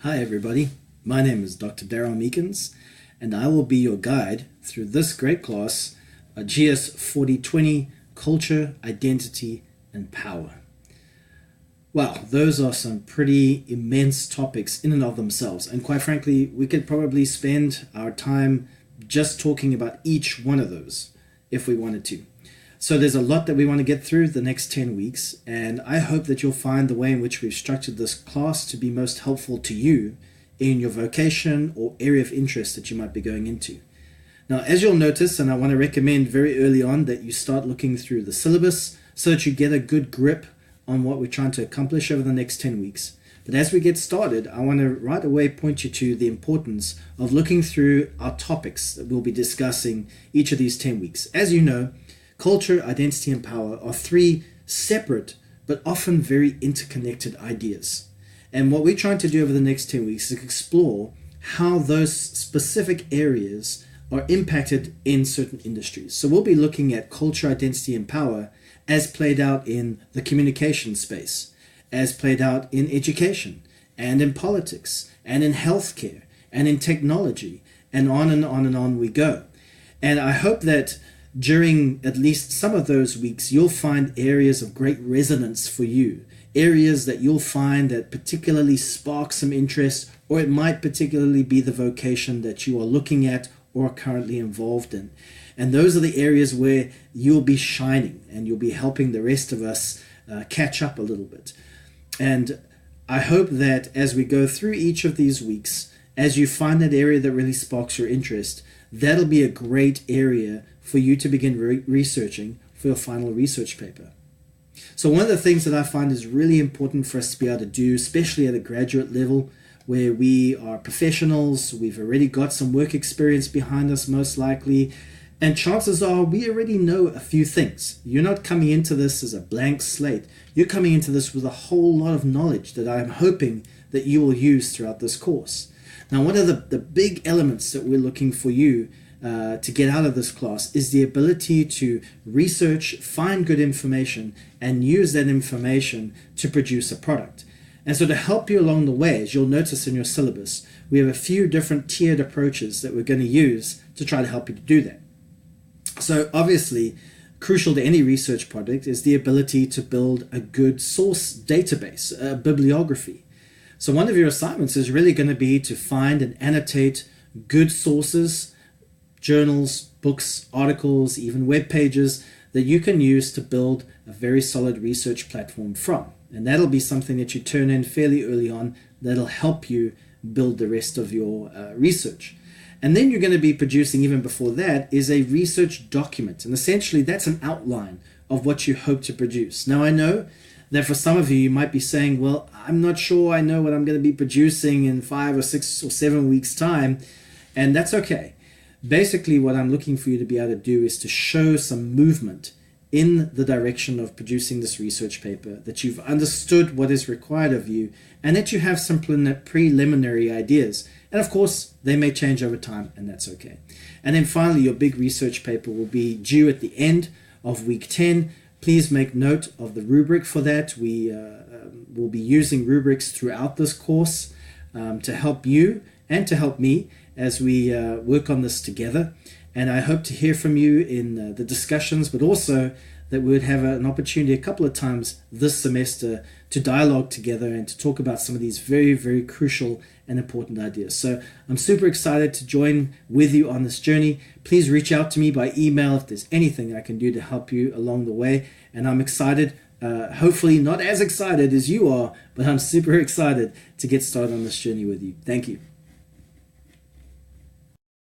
Hi everybody, my name is Dr. Darryl Meekins, and I will be your guide through this great class, GS4020 Culture, Identity, and Power. Wow, those are some pretty immense topics in and of themselves, and quite frankly, we could probably spend our time just talking about each one of those if we wanted to. So there's a lot that we want to get through the next 10 weeks, and I hope that you'll find the way in which we've structured this class to be most helpful to you in your vocation or area of interest that you might be going into. Now, as you'll notice, and I want to recommend very early on that you start looking through the syllabus so that you get a good grip on what we're trying to accomplish over the next 10 weeks. But as we get started, I want to right away point you to the importance of looking through our topics that we'll be discussing each of these 10 weeks. As you know, culture, identity, and power are three separate but often very interconnected ideas. And what we're trying to do over the next 10 weeks is explore how those specific areas are impacted in certain industries. So we'll be looking at culture, identity, and power as played out in the communication space, as played out in education, and in politics, and in healthcare, and in technology, and on and on and on we go. And I hope that during at least some of those weeks, you'll find areas of great resonance for you, areas that you'll find that particularly spark some interest, or it might particularly be the vocation that you are looking at or are currently involved in. And those are the areas where you'll be shining and you'll be helping the rest of us catch up a little bit. And I hope that as we go through each of these weeks, as you find that area that really sparks your interest, that'll be a great area for you to begin researching for your final research paper. So one of the things that I find is really important for us to be able to do, especially at a graduate level, where we are professionals, we've already got some work experience behind us most likely, and chances are we already know a few things. You're not coming into this as a blank slate. You're coming into this with a whole lot of knowledge that I'm hoping that you will use throughout this course. Now, one of the big elements that we're looking for you to get out of this class is the ability to research, find good information, and use that information to produce a product. And so to help you along the way, as you'll notice in your syllabus, we have a few different tiered approaches that we're going to use to try to help you to do that. So obviously, crucial to any research project is the ability to build a good source database, a bibliography. So one of your assignments is really going to be to find and annotate good sources, journals, books, articles, even web pages that you can use to build a very solid research platform from. And that'll be something that you turn in fairly early on that'll help you build the rest of your research. And then you're going to be producing, even before that, is a research document. And essentially that's an outline of what you hope to produce. Now I know that for some of you, you might be saying, well, I'm not sure I know what I'm going to be producing in 5 or 6 or 7 weeks' time. And that's okay. Basically, what I'm looking for you to be able to do is to show some movement in the direction of producing this research paper, that you've understood what is required of you, and that you have some preliminary ideas. And of course, they may change over time, and that's okay. And then finally, your big research paper will be due at the end of week 10. Please make note of the rubric for that. We will be using rubrics throughout this course to help you and to help me as we work on this together. And I hope to hear from you in the discussions, but also that we would have an opportunity a couple of times this semester to dialogue together and to talk about some of these very, very crucial and important ideas. So I'm super excited to join with you on this journey. Please reach out to me by email if there's anything I can do to help you along the way. And I'm excited, hopefully not as excited as you are, but I'm super excited to get started on this journey with you. Thank you.